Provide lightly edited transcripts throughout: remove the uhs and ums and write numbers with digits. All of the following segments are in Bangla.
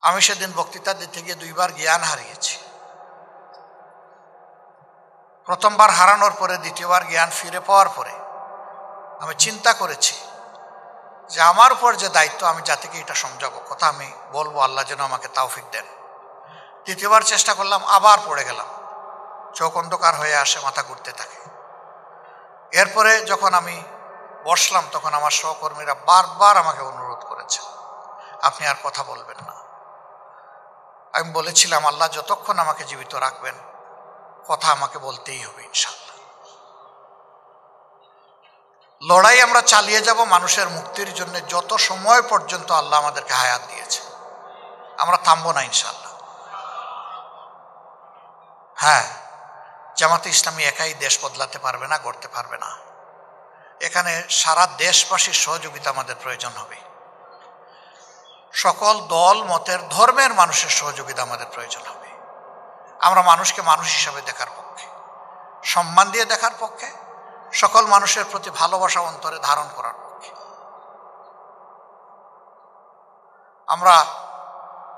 আমি সেদিন বক্তৃতা দিতে গিয়ে 2 বার জ্ঞান হারিয়েছি। প্রথমবার হারানোর পরে দ্বিতীয়বার জ্ঞান ফিরে পাওয়ার পরে আমি চিন্তা করেছি যে আমার উপর যে দায়িত্ব, আমি জাতিকে এটা সমঝাবো, কথা আমি বলবো, আল্লাহ যেন আমাকে তৌফিক দেন। দ্বিতীয়বার চেষ্টা করলাম, আবার পড়ে গেলাম, চোখ অন্ধকার হয়ে আসে, মাথা ঘুরতে থাকে। এরপরে যখন আমি বসলাম তখন আমার সহকর্মীরা বারবার আমাকে অনুরোধ করেছে, আপনি আর কথা বলবেন না। আমি বলেছিলাম, আল্লাহ যতক্ষণ আমাকে জীবিত রাখবেন কথা আমাকে বলতেই হবে ইনশাআল্লাহ। লড়াই আমরা চালিয়ে যাব মানুষের মুক্তির জন্য যত সময় পর্যন্ত আল্লাহ আমাদেরকে হায়াত দিয়েছে, আমরা থামবো না ইনশাআল্লাহ। হ্যাঁ, জামাতে ইসলামী একাই দেশ বদলাতে পারবে না, গড়তে পারবে না। এখানে সারা দেশবাসীর সহযোগিতা আমাদের প্রয়োজন হবে। সকল দল মতের ধর্মের মানুষের সহযোগিতা আমাদের প্রয়োজন হবে। আমরা মানুষকে মানুষ হিসাবে দেখার পক্ষে, সম্মান দিয়ে দেখার পক্ষে, সকল মানুষের প্রতি ভালোবাসা অন্তরে ধারণ করার পক্ষে। আমরা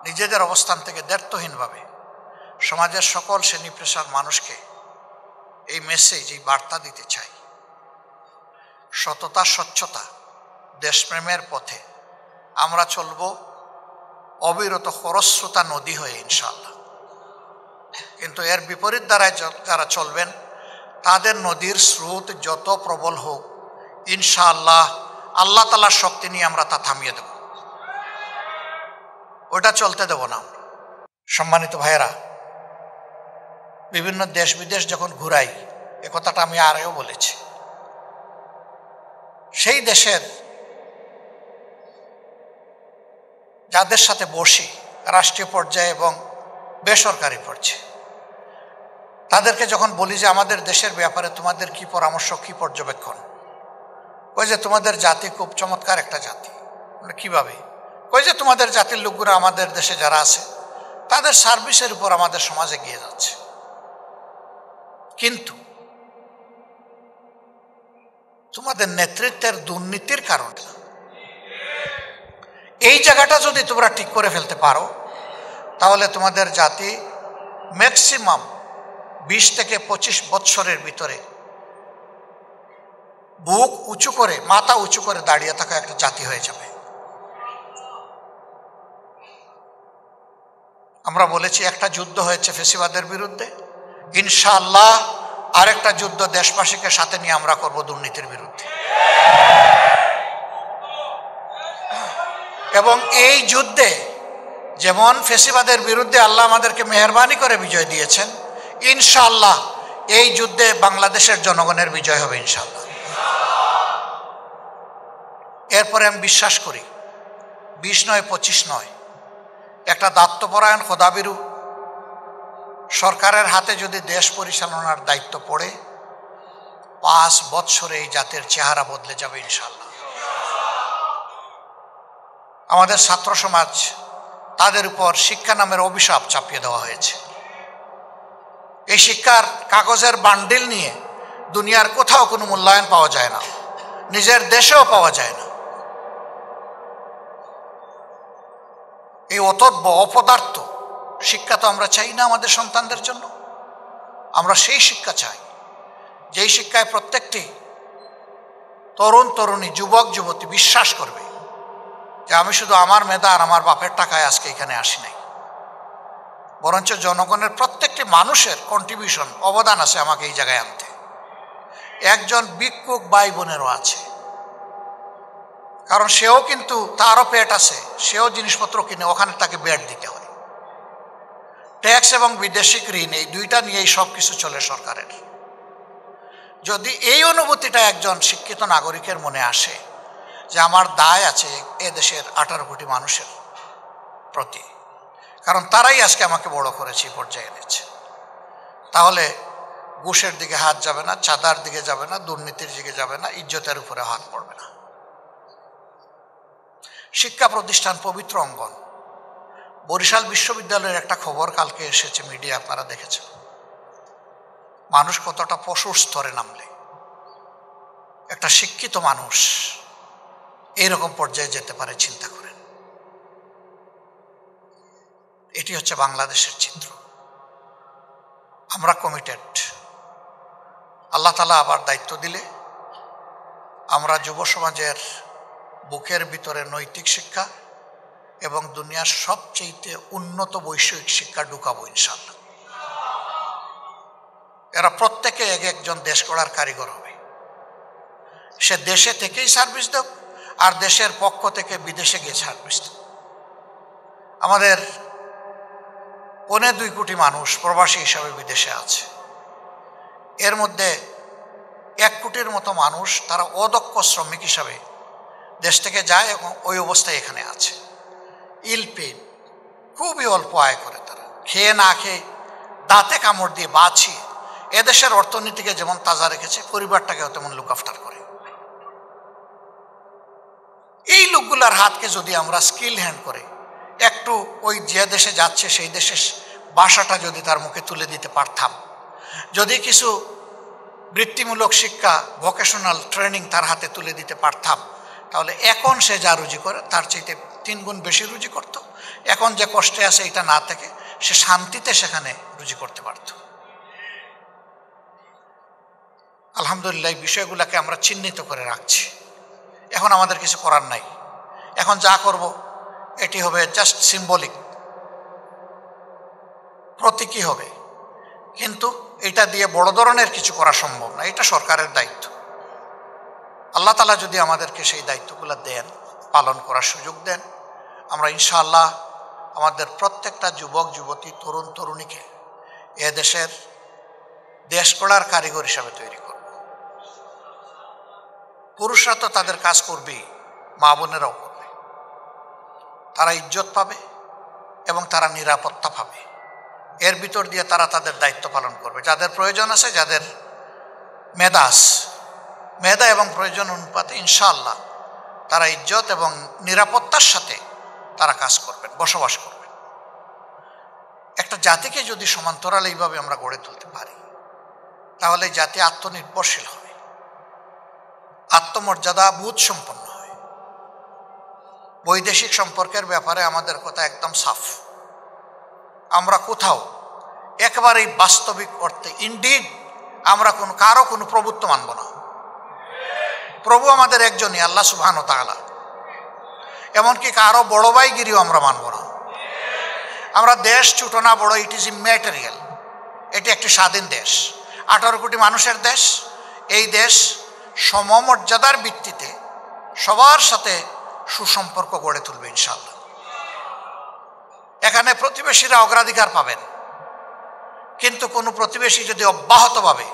নিজেদের অবস্থান থেকে দ্ব্যর্থহীনভাবে সমাজের সকল শ্রেণী পেশার মানুষকে এই মেসেজ, এই বার্তা দিতে চাই, সততা, স্বচ্ছতা, দেশপ্রেমের পথে আমরা চলব অবিরত খরস্রোতা নদী হয়ে ইনশাআল্লাহ। কিন্তু এর বিপরীত দ্বারায় যারা চলবেন তাদের নদীর স্রোত যত প্রবল হোক ইনশাআল্লাহ আল্লাহ তাআলার শক্তি নিয়ে আমরা তা থামিয়ে দেব, ওটা চলতে দেব না। সম্মানিত ভাইয়েরা, বিভিন্ন দেশ বিদেশ যখন ঘুরাই, এ কথাটা আমি আরও বলেছি, সেই দেশের যাদের সাথে বসি রাষ্ট্রীয় পর্যায়ে এবং বেসরকারি পর্যায়ে, তাদেরকে যখন বলি যে আমাদের দেশের ব্যাপারে তোমাদের কি পরামর্শ, কি পর্যবেক্ষণ, ওই যে তোমাদের জাতি খুব চমৎকার একটা জাতি। কিভাবে? ওই যে তোমাদের জাতির লোকগুলো আমাদের দেশে যারা আছে তাদের সার্ভিসের উপর আমাদের সমাজ এগিয়ে যাচ্ছে, কিন্তু তোমাদের নেতৃত্বের দুর্নীতির কারণে এই জায়গাটা যদি তোমরা ঠিক করে ফেলতে পারো তাহলে তোমাদের জাতি ম্যাক্সিমাম 20 থেকে 25 বৎসরের ভিতরে বুক উঁচু করে, মাথা উঁচু করে দাঁড়িয়ে থাকা একটা জাতি হয়ে যাবে। আমরা বলেছি একটা যুদ্ধ হয়েছে ফেসিবাদের বিরুদ্ধে, ইনশাআল্লাহ আরেকটা যুদ্ধ দেশবাসীকে সাথে নিয়ে আমরা করব দুর্নীতির বিরুদ্ধে। এবং এই যুদ্ধে যেমন ফেসিবাদের বিরুদ্ধে আল্লাহ আমাদেরকে মেহেরবানি করে বিজয় দিয়েছেন, ইনশাআল্লাহ এই যুদ্ধে বাংলাদেশের জনগণের বিজয় হবে ইনশাআল্লাহ। এরপরে আমি বিশ্বাস করি 20 নয় 25 নয়, একটা দায়িত্বপরায়ণ খোদাবিরু সরকারের হাতে যদি দেশ পরিচালনার দায়িত্ব পড়ে 5 বৎসরে এই জাতির চেহারা বদলে যাবে ইনশাআল্লাহ। আমাদের ছাত্র সমাজ, তাদের উপর শিক্ষা নামের অভিশাপ চাপিয়ে দেওয়া হয়েছে। এই শিক্ষার কাগজের বান্ডিল নিয়ে দুনিয়ার কোথাও কোনো মূল্যায়ন পাওয়া যায় না, নিজের দেশেও পাওয়া যায় না। এই অতর্ব অপদার্থ শিক্ষা তো আমরা চাই না আমাদের সন্তানদের জন্য। আমরা সেই শিক্ষা চাই যেই শিক্ষায় প্রত্যেকটি তরুণ তরুণী, যুবক যুবতী বিশ্বাস করবে যে আমি শুধু আমার মেধা আর আমার বাপের টাকায় আজকে এখানে আসি নাই, বরঞ্চ জনগণের প্রত্যেকটি মানুষের কন্ট্রিবিউশন, অবদান আছে আমাকে এই জায়গায় আনতে। একজন ভিক্ষুক ভাই বোনেরও আছে, কারণ সেও কিন্তু তারও পেট আছে, সেও জিনিসপত্র কিনে, ওখানে তাকে বেড দিতে হয়। ট্যাক্স এবং বিদেশিক ঋণ, এই দুইটা নিয়েই সব কিছু চলে সরকারের। যদি এই অনুভূতিটা একজন শিক্ষিত নাগরিকের মনে আসে যে আমার দায় আছে এ দেশের 18 কোটি মানুষের প্রতি, কারণ তারাই আজকে আমাকে বড় করেছে, পর্যায়ে এনেছে, তাহলে ঘুষের দিকে হাত যাবে না, চাঁদার দিকে যাবে না, দুর্নীতির দিকে যাবে না, ইজ্জতের উপরে হাত পড়বে না। শিক্ষা প্রতিষ্ঠান পবিত্র অঙ্গন। বরিশাল বিশ্ববিদ্যালয়ের একটা খবর কালকে এসেছে মিডিয়া, আপনারা দেখেছেন। মানুষ কতটা পশুর স্তরে নামলে একটা শিক্ষিত মানুষ এইরকম পর্যায়ে যেতে পারে, চিন্তা করেন। এটি হচ্ছে বাংলাদেশের চিত্র। আমরা কমিটেড। আল্লাহ তাআলা আবার দায়িত্ব দিলে আমরা যুব সমাজের বুকের ভিতরে নৈতিক শিক্ষা এবং দুনিয়ার সবচেয়ে উন্নত বৈষয়িক শিক্ষা ঢুকাবো ইনশাআল্লাহ। এরা প্রত্যেকে এক একজন দেশ গড়ার কারিগর হবে। সে দেশে থেকেই সার্ভিস দেব আর দেশের পক্ষ থেকে বিদেশে গিয়ে সার্ভিস দেব। আমাদের 2.25 কোটি মানুষ প্রবাসী হিসাবে বিদেশে আছে। এর মধ্যে 1 কোটির মতো মানুষ তারা অদক্ষ শ্রমিক হিসাবে দেশ থেকে যায় এবং ওই অবস্থায় এখানে আছে। ইল পেইড, খুবই অল্প আয় করে তারা, খেয়ে না খেয়ে দাঁতে কামড় দিয়ে বাঁচিয়ে এদেশের অর্থনীতিকে যেমন তাজা রেখেছে পরিবারটাকেও তেমন লুক আফটার করে। এই লোকগুলার হাতকে যদি আমরা স্কিল হ্যান্ড করে একটু ওই যে দেশে যাচ্ছে সেই দেশের ভাষাটা যদি তার মুখে তুলে দিতে পারতাম, যদি কিছু বৃত্তিমূলক শিক্ষা ভোকেশনাল ট্রেনিং তার হাতে তুলে দিতে পারতাম, তাহলে এখন সে যা রুজি করে তার চাইতে 3 গুণ বেশি রুজি করত। এখন যে কষ্টে আছে এটা না থেকে সে শান্তিতে সেখানে রুজি করতে পারত। আলহামদুলিল্লাহ এই বিষয়গুলোকে আমরা চিহ্নিত করে রাখছি। এখন আমাদের কিছু করার নাই। এখন যা করব এটি হবে জাস্ট সিম্বলিক, প্রতীকী হবে, কিন্তু এটা দিয়ে বড় ধরনের কিছু করা সম্ভব না। এটা সরকারের দায়িত্ব। আল্লাহ তাআলা যদি আমাদেরকে সেই দায়িত্বগুলো দেন, পালন করার সুযোগ দেন, আমরা ইনশাআল্লাহ আমাদের প্রত্যেকটা যুবক যুবতী তরুণ তরুণীকে এ দেশের দেশ গড়ার কারিগর হিসাবে তৈরি করব। পুরুষরা তো তাদের কাজ করবেই, মা বোনেরাও করবে। তারা ইজ্জত পাবে এবং তারা নিরাপত্তা পাবে। এর ভিতর দিয়ে তারা তাদের দায়িত্ব পালন করবে। যাদের প্রয়োজন আছে, যাদের মেধা এবং প্রয়োজন অনুপাতে ইনশাআল্লাহ তারা ইজ্জত এবং নিরাপত্তার সাথে তারা কাজ করবেন, বসবাস করবেন। একটা জাতিকে যদি সমান্তরাল এইভাবে আমরা গড়ে তুলতে পারি, তাহলে জাতি আত্মনির্ভরশীল হবে, আত্মমর্যাদা বোধ সম্পন্ন হয়। বৈদেশিক সম্পর্কের ব্যাপারে আমাদের কথা একদম সাফ। আমরা কোথাও একেবারেই বাস্তবিক অর্থে ইনডিড আমরা কারো কোনো প্রভুত্ব মানব না। প্রভু আমাদের একজনই, আল্লাহ সুবহানাহু ওয়া তাআলা। এমনকি কারো বড় ভাইগিরিও আমরা মানব না। আমরা দেশ ছোট না বড়, ইট ইজ ইম্যাটেরিয়াল। এটি একটি স্বাধীন দেশ, 18 কোটি মানুষের দেশ। এই দেশ সমমর্যাদার ভিত্তিতে সবার সাথে সুসম্পর্ক গড়ে তুলবে ইনশাআল্লাহ। এখানে প্রতিবেশীরা অগ্রাধিকার পাবেন, কিন্তু কোনো প্রতিবেশী যদি অব্যাহতভাবে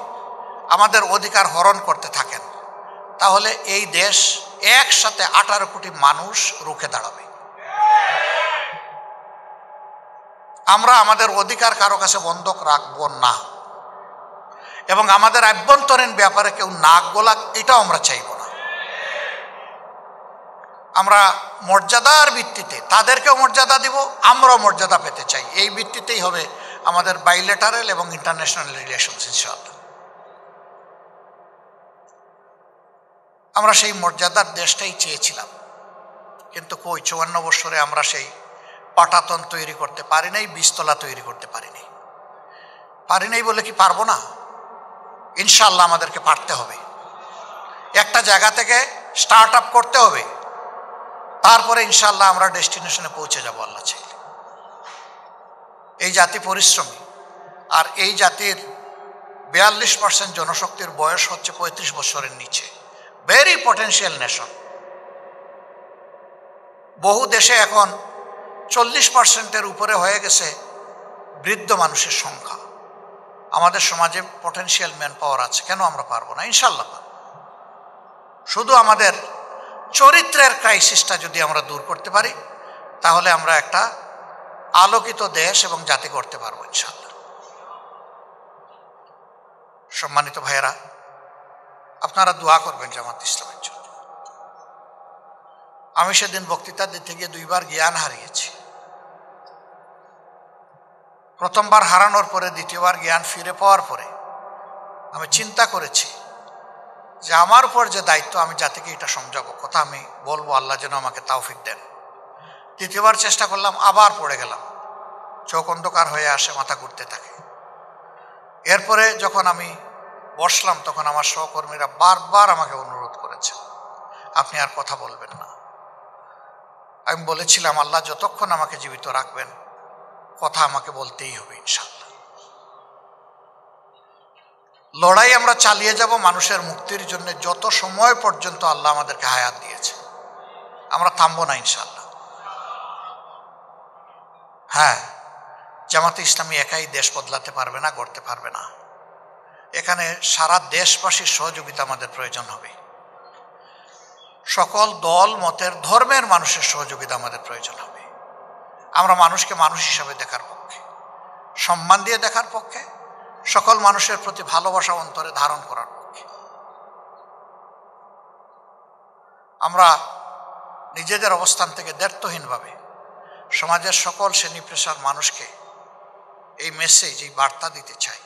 আমাদের অধিকার হরণ করতে থাকেন, তাহলে এই দেশ একসাথে 18 কোটি মানুষ রুখে দাঁড়াবে। আমরা আমাদের অধিকার কারো কাছে বন্ধক রাখবো না, এবং আমাদের আভ্যন্তরীণ ব্যাপারে কেউ নাক গলাক এটাও আমরা চাইব না। আমরা মর্যাদার ভিত্তিতে তাদেরকেও মর্যাদা দিব, আমরাও মর্যাদা পেতে চাই। এই ভিত্তিতেই হবে আমাদের বাইলেটারাল এবং ইন্টারন্যাশনাল রিলেশনস ইনশাআল্লাহ। আমরা সেই মর্যাদার দেশটাই চেয়েছিলাম, কিন্তু কই 54 বছরে আমরা সেই পাটাতন তৈরি করতে পারি নাই, বীজতলা তৈরি করতে পারি নাই বলে কি পারবো না? ইনশাআল্লাহ আমাদেরকে পারতে হবে। একটা জায়গা থেকে স্টার্ট আপ করতে হবে, তারপরে ইনশাআল্লাহ আমরা ডেস্টিনেশনে পৌঁছে যাব আল্লাহ চাইলে। এই জাতি পরিশ্রমী, আর এই জাতির 42% জনশক্তির বয়স হচ্ছে 35 বছরের নিচে। Very potential nation. বহু দেশে এখন 40%-এর উপরে হয়ে গেছে বৃদ্ধ মানুষের সংখ্যা। আমাদের সমাজে পটেনশিয়াল ম্যান পাওয়ার আছে, কেন আমরা পারবো না? ইনশাআল্লাহ পারবো। শুধু আমাদের চরিত্রের ক্রাইসিসটা যদি আমরা দূর করতে পারি, তাহলে আমরা একটা আলোকিত দেশ এবং জাতি করতে পারবো ইনশাআল্লাহ। সম্মানিত ভাইয়েরা, আপনারা দোয়া করবেন জামাত ইসলামের জন্য। আমি সেদিন বক্তৃতা দিতে গিয়ে 2 বার জ্ঞান হারিয়েছি। প্রথমবার হারানোর পরে, দ্বিতীয়বার জ্ঞান ফিরে পাওয়ার পরে আমি চিন্তা করেছি যে আমার উপর যে দায়িত্ব, আমি জাতিকে এটা সমঝাবো, কথা আমি বলবো, আল্লাহ যেন আমাকে তৌফিক দেন। তৃতীয়বার চেষ্টা করলাম, আবার পড়ে গেলাম। চোখ অন্ধকার হয়ে আসে, মাথা ঘুরতে থাকে। এরপরে যখন আমি বসলাম তখন আমার সহকর্মীরা বারবার আমাকে অনুরোধ করেছে, আপনি আর কথা বলবেন না। আমি বলেছিলাম, আল্লাহ যতক্ষণ আমাকে জীবিত রাখবেন কথা আমাকে বলতেই হবে ইনশাআল্লাহ। লড়াই আমরা চালিয়ে যাব মানুষের মুক্তির জন্য যত সময় পর্যন্ত আল্লাহ আমাদেরকে হায়াত দিয়েছে। আমরা থামবো না ইনশাআল্লাহ। হ্যাঁ, জামাতে ইসলামী একাই দেশ বদলাতে পারবে না, গড়তে পারবে না। এখানে সারা দেশবাসীর সহযোগিতা আমাদের প্রয়োজন হবে। সকল দল মতের ধর্মের মানুষের সহযোগিতা আমাদের প্রয়োজন হবে। আমরা মানুষকে মানুষ হিসাবে দেখার পক্ষে, সম্মান দিয়ে দেখার পক্ষে, সকল মানুষের প্রতি ভালোবাসা অন্তরে ধারণ করার পক্ষে। আমরা নিজেদের অবস্থান থেকে দ্ব্যর্থহীনভাবে সমাজের সকল শ্রেণী পেশার মানুষকে এই মেসেজ, এই বার্তা দিতে চাই,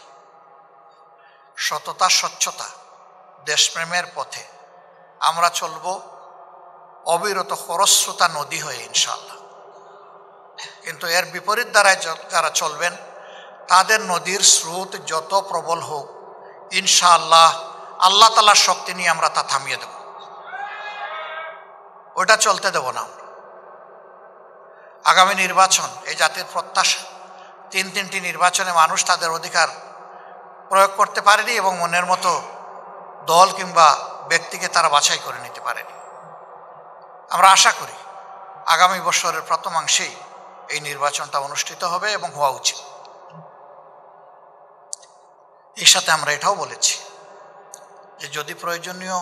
সততা, স্বচ্ছতা, দেশপ্রেমের পথে আমরা চলব অবিরত খরস্রোতা নদী হয়ে ইনশাআল্লাহ। কিন্তু এর বিপরীত দ্বারায় যারা চলবেন তাদের নদীর স্রোত যত প্রবল হোক ইনশাআল্লাহ আল্লাহ তাআলার শক্তি নিয়ে আমরা তা থামিয়ে দেব, ওটা চলতে দেব না। আগামী নির্বাচন এই জাতির প্রত্যাশা। তিনটি নির্বাচনে মানুষ তাদের অধিকার প্রয়োগ করতে পারেনি এবং মনের মতো দল কিংবা ব্যক্তিকে তারা বাছাই করে নিতে পারেনি। আমরা আশা করি আগামী বছরের প্রথমাংশেই এই নির্বাচনটা অনুষ্ঠিত হবে এবং হওয়া উচিত। এর সাথে আমরা এটাও বলেছি যে যদি প্রয়োজনীয়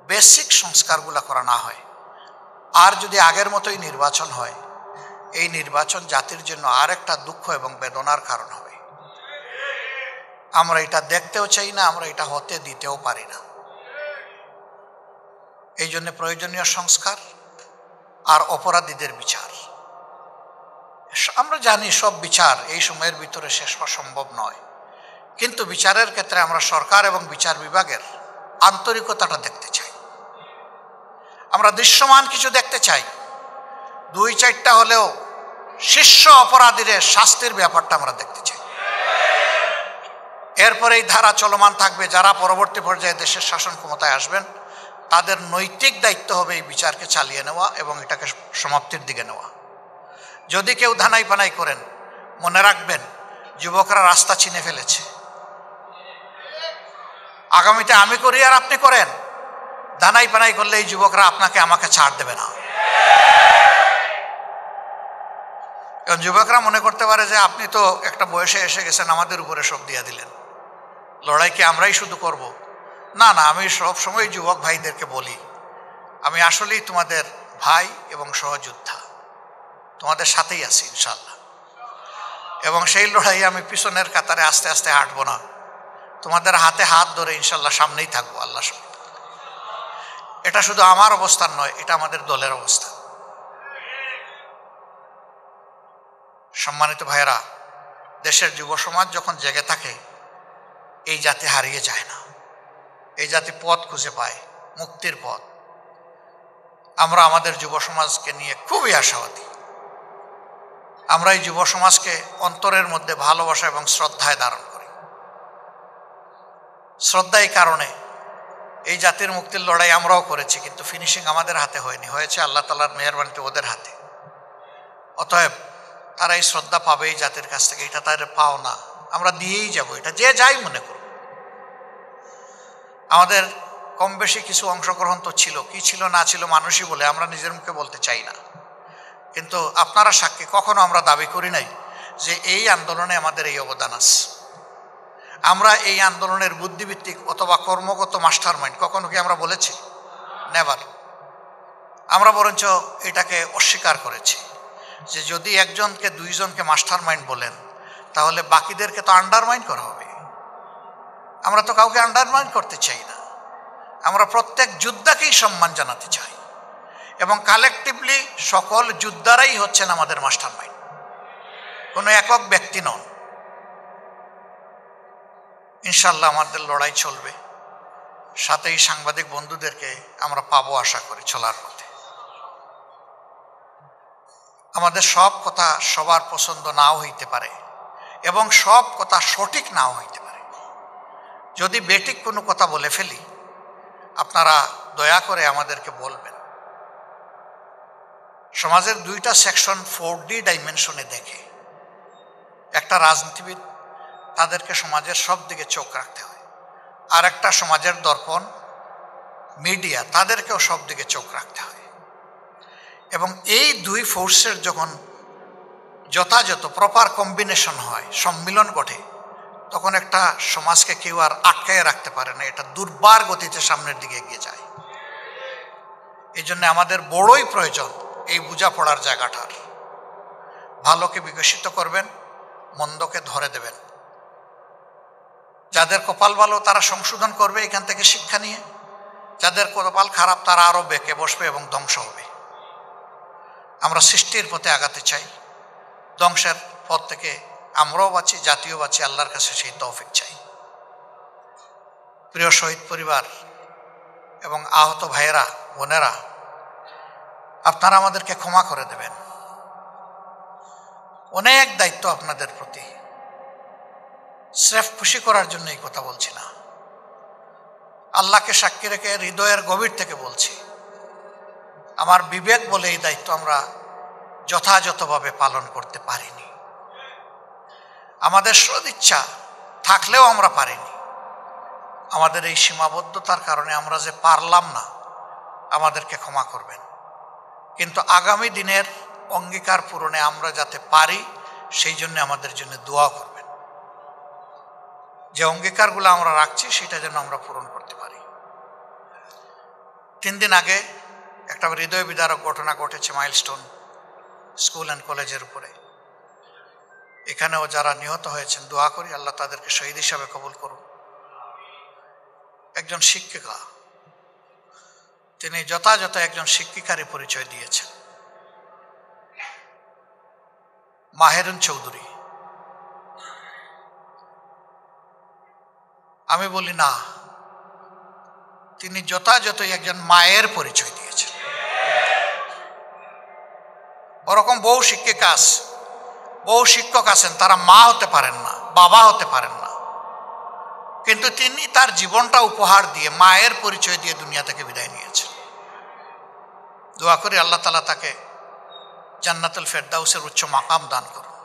বেসিক সংস্কারগুলো করা না হয় আর যদি আগের মতোই নির্বাচন হয়, এই নির্বাচন জাতির জন্য আরেকটা দুঃখ এবং বেদনার কারণ হবে। আমরা এটা দেখতেও চাই না, আমরা এটা হতে দিতেও পারি না। এই জন্য প্রয়োজনীয় সংস্কার আর অপরাধীদের বিচার। আমরা জানি সব বিচার এই সময়ের ভিতরে শেষ হওয়া সম্ভব নয়, কিন্তু বিচারের ক্ষেত্রে আমরা সরকার এবং বিচার বিভাগের আন্তরিকতাটা দেখতে চাই। আমরা দৃশ্যমান কিছু দেখতে চাই। 2-4টা হলেও শীর্ষ অপরাধীদের শাস্তির ব্যাপারটা আমরা দেখতে চাই। এরপরে এই ধারা চলমান থাকবে। যারা পরবর্তী পর্যায়ে দেশের শাসন ক্ষমতায় আসবেন তাদের নৈতিক দায়িত্ব হবে এই বিচারকে চালিয়ে নেওয়া এবং এটাকে সমাপ্তির দিকে নেওয়া। যদি কেউ ধানাই পানাই করেন, মনে রাখবেন যুবকরা রাস্তা চিনে ফেলেছে। আগামীতে আমি করি আর আপনি করেন, ধানাই পানাই করলে এই যুবকরা আপনাকে আমাকে ছাড় দেবে না। এখন যুবকরা মনে করতে পারে যে আপনি তো একটা বয়সে এসে গেছেন, আমাদের উপরে সব দিয়ে দিলেন, লড়াই কি আমরাই শুধু করব? না না, আমি সব সময় যুবক ভাইদেরকে বলি আমি আসলেই তোমাদের ভাই এবং সহযোদ্ধা, তোমাদের সাথেই আছি ইনশাআল্লাহ। এবং সেই লড়াই আমি পিছনের কাতারে আস্তে আস্তে হাঁটবো না, তোমাদের হাতে হাত ধরে ইনশাআল্লাহ সামনেই থাকবো আল্লাহ সব। এটা শুধু আমার অবস্থান নয়, এটা আমাদের দলের অবস্থান। সম্মানিত ভাইয়েরা, দেশের যুব সমাজ যখন জেগে থাকে এই জাতি হারিয়ে যায় না, এই জাতি পথ খুঁজে পায়, মুক্তির পথ। আমরা আমাদের যুব সমাজকে নিয়ে খুবই আশাবাদী। আমরা এই যুব সমাজকে অন্তরের মধ্যে ভালোবাসা এবং শ্রদ্ধায় ধারণ করি। শ্রদ্ধা এই কারণে, এই জাতির মুক্তির লড়াই আমরাও করেছি, কিন্তু ফিনিশিং আমাদের হাতে হয়নি, হয়েছে আল্লাহ তাআলার মেহেরবানিতে ওদের হাতে। অতএব তারা এই শ্রদ্ধা পাবে এই জাতির কাছ থেকে, এটা তাদের পাওনা, আমরা দিয়েই যাব, এটা যে যাই মনে করুন। আমাদের কম বেশি কিছু অংশগ্রহণ তো ছিল, কি ছিল না ছিল মানুষই বলে, আমরা নিজের মুখে বলতে চাই না, কিন্তু আপনারা সাক্ষী, কখনো আমরা দাবি করি নাই যে এই আন্দোলনে আমাদের এই অবদান আছে। আমরা এই আন্দোলনের বুদ্ধিভিত্তিক অথবা কর্মগত মাস্টার মাইন্ড কখনো কি আমরা বলেছি? নেভার। আমরা বরঞ্চ এটাকে অস্বীকার করেছি যে যদি একজনকে দুইজনকে মাস্টার মাইন্ড বলেন তাহলে বাকিদেরকে তো আন্ডারমাইন্ড করা হবে। আমরা তো কাউকে আন্ডারমাইন্ড করতে চাই না, আমরা প্রত্যেক যোদ্ধাকেই সম্মান জানাতে চাই এবং কালেকটিভলি সকল যোদ্ধারাই হচ্ছেন আমাদের মাস্টার মাইন্ড, কোনো একক ব্যক্তি নন। ইনশাল্লাহ আমাদের লড়াই চলবে, সাথে এই সাংবাদিক বন্ধুদেরকে আমরা পাবো আশা করি চলার পথে। আমাদের সব কথা সবার পছন্দ নাও হইতে পারে এবং সব কথা সঠিক নাও হইতে পারে। যদি বেঠিক কোনো কথা বলে ফেলি, আপনারা দয়া করে আমাদেরকে বলবেন। সমাজের দুইটা সেকশন 4D ডাইমেনশনে দেখে। একটা রাজনীতিবিদ, তাদেরকে সমাজের সব দিকে চোখ রাখতে হয়। আর একটা সমাজের দর্পণ মিডিয়া, তাদেরকেও সব দিকে চোখ রাখতে হয়। এবং এই দুই ফোর্সের যখন যথাযথ প্রপার কম্বিনেশন হয়, সম্মিলন ঘটে, তখন একটা সমাজকে কেউ আর আটকায় রাখতে পারে না, এটা দুর্বার গতিতে সামনের দিকে এগিয়ে যায়। এই জন্য আমাদের বড়ই প্রয়োজন এই বোঝাপড়ার জায়গাটার। ভালোকে বিকশিত করবেন, মন্দকে ধরে দেবেন। যাদের কপাল ভালো তারা সংশোধন করবে এখান থেকে শিক্ষা নিয়ে, যাদের কপাল খারাপ তারা আরো বেঁকে বসবে এবং ধ্বংস হবে। আমরা সৃষ্টির পথে আগাতে চাই, ধ্বংসের পথ থেকে আমরাও বাঁচি, জাতীয় বাঁচি, আল্লাহর কাছে সেই তৌফিক চাই। প্রিয় শহীদ পরিবার এবং আহত ভাইয়েরা, বোনেরা, আপনারা আমাদেরকে ক্ষমা করে দেবেন। অনেক দায়িত্ব আপনাদের প্রতি। স্রেফ খুশি করার জন্য এই কথা বলছি না, আল্লাহকে সাক্ষী রেখে হৃদয়ের গভীর থেকে বলছি। আমার বিবেক বলে এই দায়িত্ব আমরা যথাযথভাবে পালন করতে পারিনি। আমাদের সদিচ্ছা থাকলেও আমরা পারিনি। আমাদের এই সীমাবদ্ধতার কারণে আমরা যে পারলাম না, আমাদেরকে ক্ষমা করবেন। কিন্তু আগামী দিনের অঙ্গীকার পূরণে আমরা যাতে পারি, সেই জন্য আমাদের জন্য দোয়া করবেন। যে অঙ্গীকারগুলো আমরা রাখছি সেটা যেন আমরা পূরণ করতে পারি। 3 দিন আগে একটা হৃদয় বিদারক ঘটনা ঘটেছে মাইলস্টোন স্কুল অ্যান্ড কলেজের উপরে। এখানেও যারা নিহত হয়েছেন, দোয়া করি আল্লাহ তাদেরকে শহীদ হিসাবে কবুল করুন। একজন শিক্ষিকা, তিনি যথাযথ একজন শিক্ষিকারই পরিচয় দিয়েছেন, মাহেরুন চৌধুরী। আমি বলি না, তিনি যথাযথই একজন মায়ের পরিচয় দিয়েছেন। ওরকম বহু শিক্ষিকা আছে, বহু শিক্ষক আছেন, তারা মা হতে পারেন না, বাবা হতে পারেন না, কিন্তু তিনি তার জীবনটা উপহার দিয়ে মায়ের পরিচয় দিয়ে দুনিয়া থেকে বিদায় নিয়েছেন। দোয়া করি আল্লাহ তাআলা তাকে জান্নাতুল ফেরদাউসের উচ্চ মাকাম দান করুন।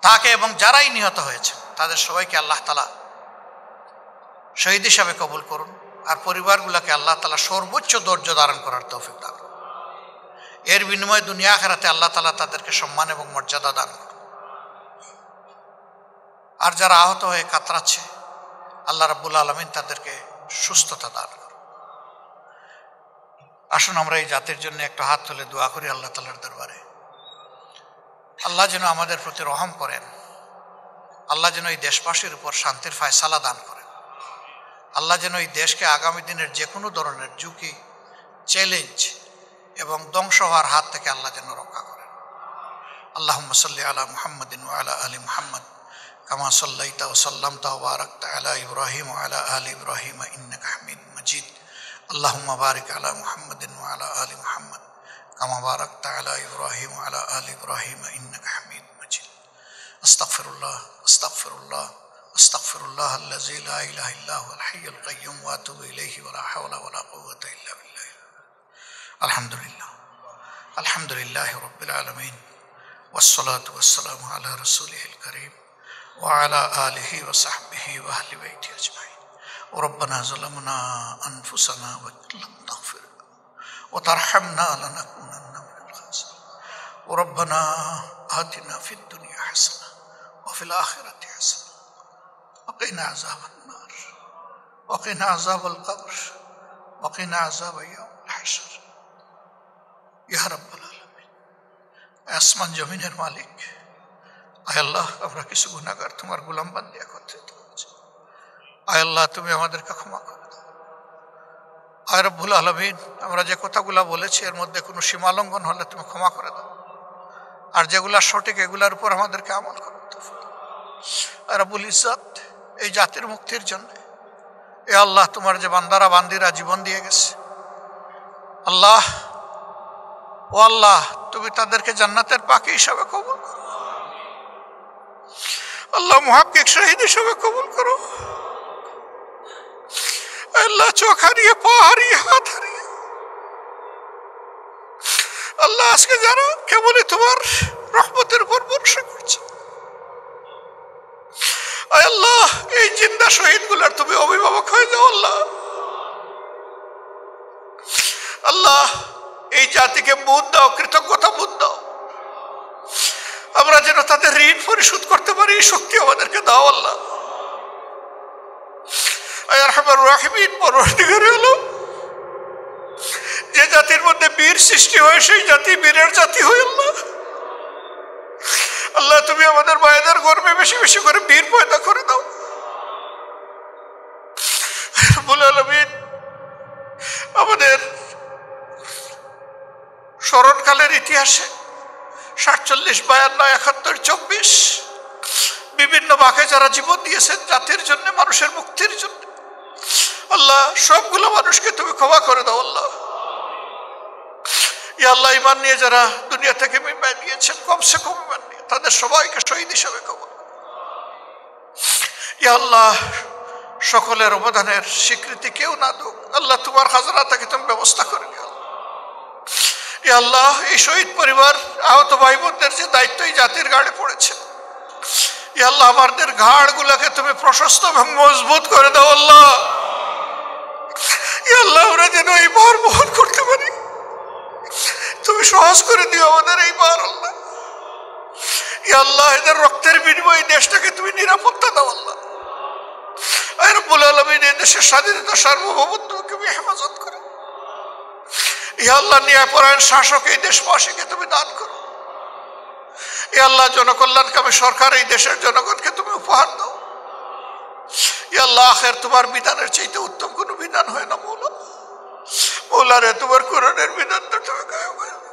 তাকে এবং যারাই নিহত হয়েছে তাদের সবাইকে আল্লাহ তাআলা শহীদ হিসাবে কবুল করুন। আর পরিবারগুলোকে আল্লাহ তাআলা সর্বোচ্চ ধৈর্য ধারণ করার তৌফিক দান করুন। এর বিনিময়ে দুনিয়া আখিরাতে আল্লাহ তাআলা তাদেরকে সম্মান এবং মর্যাদা দান করুন। আর যারা আহত হয়ে কাতরাচ্ছে, আল্লাহ রাব্বুল আলামিন তাদেরকে সুস্থতা দান করুন। আসুন আমরা এই জাতির জন্য একটা হাত তুলে দোয়া করি আল্লাহ তাআলার দরবারে। আল্লাহ যেন আমাদের প্রতি রহম করেন। আল্লাহ যেন এই দেশবাসীর উপর শান্তির ফায়সালা দান করেন। আল্লাহ যেন এই দেশকে আগামী দিনের যে কোনো ধরনের ঝুঁকি, চ্যালেঞ্জ এবং ধ্বংস হওয়ার হাত থেকে আল্লাহ যেন রক্ষা করেন। আল্লাহুম্মা সাল্লি আলা মুহাম্মাদিন ওয়া আলা আলি মুহাম্মাদ কামা সাল্লাইতা ওয়া সাল্লামতা ওয়া বারাকতা আলা ইব্রাহিম ওয়া আলা আলি ইব্রাহিম ইন্নাকা হামিদুম মাজিদ। আল্লাহুম্মা বারিক আলা মুহাম্মাদিন ওয়া আলা আলি মুহাম্মাদ কামা বারাকতা আলা ইব্রাহিম ওয়া আলা আলি ইব্রাহিম ইন্নাকা হামিদুম মাজিদ। আস্তাগফিরুল্লাহ আস্তাগফিরুল্লাহ আস্তাগফিরুল্লাহ আল্লাযী লা ইলাহা ইল্লা হুয়াল হাইয়ুল কাইয়্যুম ওয়া আতুবু ইলাইহি ওয়া লা হাওলা ওয়া লা কুওয়াতা ইল্লা বিল্লাহ। আলহামদুলিল্লাহ, আলহামদুলিল্লাহি রাব্বিল আলামিন, ওয়াসসালাতু ওয়াসসালামু আলা রাসূলিহিল কারীম ওয়া আলা আলিহি ওয়া সাহবিহি ওয়া আহলি বাইতিহি আজমাইন। রব্বানা যালামনা আনফুসানা ওয়া ইল্লাম তাগফির ওয়া তারহামনা লানাকুনান্না মিনাল খাসিরিন। রব্বানা আতিনা ফিদ দুনিয়া হাসানাহ ওয়া ফিল আখিরাতি হাসানাহ ওয়া কিনা আযাবান নার ওয়া কিনা আযাবাল কবর ওয়া কিনা আযাব ইয়াউমিল হাসর। ইয়া রাব্বাল আলামিন, আসমান জমিনের মালিক, আয় আল্লাহ, আমরা কিছু গুনাহগার তোমার গোলাম বান্দী একত্রিত হয়েছি। আয় আল্লাহ, তুমি আমাদেরকে ক্ষমা করে দাও। আয় রব্বুল আলামিন, আমরা যে কথাগুলা বলেছি এর মধ্যে কোনো সীমালঙ্ঘন হলে তুমি ক্ষমা করে দাও, আর যেগুলা সঠিক এগুলার উপর আমাদেরকে আমল করতে হবে। আয় রব্বুল ইজ্জত, এই জাতির মুক্তির জন্য এ আল্লাহ, তোমার যে বান্দারা বান্দিরা জীবন দিয়ে গেছে, আল্লাহ ও আল্লাহ তুমি তাদেরকে জান্নাতের পাখি হিসাবে কবুল করো। আল্লাহ মুহাক্কিক শহীদ হিসাবে কবুল করো। আল্লাহ চোখ হারিয়ে, পা হারিয়ে, হাত হারিয়ে, আল্লাহ আজকে যারা কেবলই তোমার রহমতের উপর ভরসা করছে, আল্লাহ এই জিন্দা শহীদ গুলার তুমি অভিভাবক হয়ে যাও। আল্লাহ আল্লাহ এই জাতিকে মুদ দাও, কৃতজ্ঞতা মুদ দাও, আমরা যেন তাদের ঋণ পরিশোধ করতে পারি এই শক্তি আমাদেরকে দাও। আল্লাহ যে জাতির মধ্যে বীর সৃষ্টি হয় সেই জাতি বীরের জাতি হয়। আল্লাহ আল্লাহ তুমি আমাদের মায়েদের গর্বে বেশি বেশি করে বীর পয়দা করে দাও। আমাদের স্মরণকালের ইতিহাসে 47, 52, 71, 24 বিভিন্ন বাঁকে যারা জীবন দিয়েছেন জাতির জন্য, মানুষের মুক্তির জন্য, আল্লাহ সবগুলো মানুষকে তুমি ক্ষমা করে দাও। আল্লাহ ইয়া আল্লাহ ঈমান নিয়ে যারা দুনিয়া থেকে বিদায় নিয়েছেন, কমসে কম ঈমান নিয়ে, তাদের সবাইকে শহীদ হিসেবে কবুল। ইয়া আল্লাহ সকলের অবদানের স্বীকৃতি কেউ না দুক, আল্লাহ তোমার খাজনা থেকে তুমি ব্যবস্থা করে নিও। ইয়া আল্লাহ এই শহীদ পরিবার, আহত ভাই বোনদের যে দায়িত্ব এই জাতির ঘাড়ে পড়েছে, ইয়া আল্লাহ আমাদের ঘাড় গুলাকে তুমি প্রশস্ত এবং মজবুত করে দাও। আল্লাহ ইয়া আল্লাহ আমরা যেন এই ভার বহন করতে পারি, তুমি সহজ করে দিও আমাদের এই ভার। আল্লাহ ইয়া আল্লাহ এদের রক্তের বিনিময়ে দেশটাকে তুমি নিরাপত্তা দাও। আল্লাহ আয় রব্বুল আলামিন এই দেশের স্বাধীনতা সার্বভৌমত্বকে তুমি হেফাজত করো। ইয়া আল্লাহ ন্যায়পরায়ণ শাসক এই দেশবাসীকে তুমি দান করো। ইয়া আল্লাহ জনকল্যাণকামী সরকার এই দেশের জনগণকে তুমি উপহার দাও। ইয়া আল্লাহ আখের তোমার বিধানের চাইতে উত্তম কোনো বিধান হয় না মৌলা। মৌলা রে তোমার কোরআনের বিধানটা তুমি কায়েম করে দাও।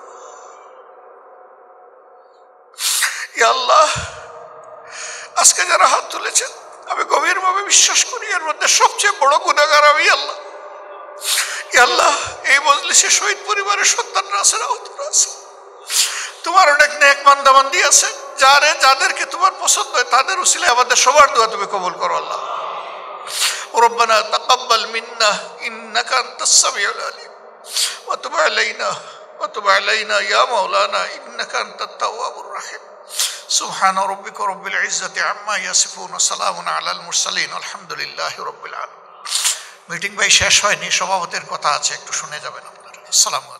ইয়া আল্লাহ আজকে যারা হাত তুলেছেন আমি গভীরভাবে বিশ্বাস করি এর মধ্যে সবচেয়ে বড় গুনাহগার আমি। আল্লাহ ইয়া আল্লাহ এই মজলিসে শহীদ পরিবারের সন্তানরা আছেন, আহতরা আছেন, তোমার অনেক নেক বান্দাবান্দি আছে, যাদেরকে তোমার পছন্দ হয় তাদের উসিলায় আমাদের সবার দোয়া তুমি কবুল করো। আল্লাহ রব্বানা তাকাব্বাল মিন্না ইন্নাকা আনতাস সামিউল আলিম ওয়া তুব আলাইনা ইয়া মাওলানা ইন্নাকা আনতাত তাওয়াবুর রহিম। সুবহানা রাব্বিকা রাব্বিল ইজ্জাতি আম্মা ইয়াসিফুন ওয়া সালামুন আলাল মুরসালিন আলহামদুলিল্লাহি রাব্বিল আলামিন। মিটিং ভাই শেষ হয়নি, সভাপতির কথা আছে, একটু শুনে যাবেন আপনারা। আসসালামু আলাইকুম।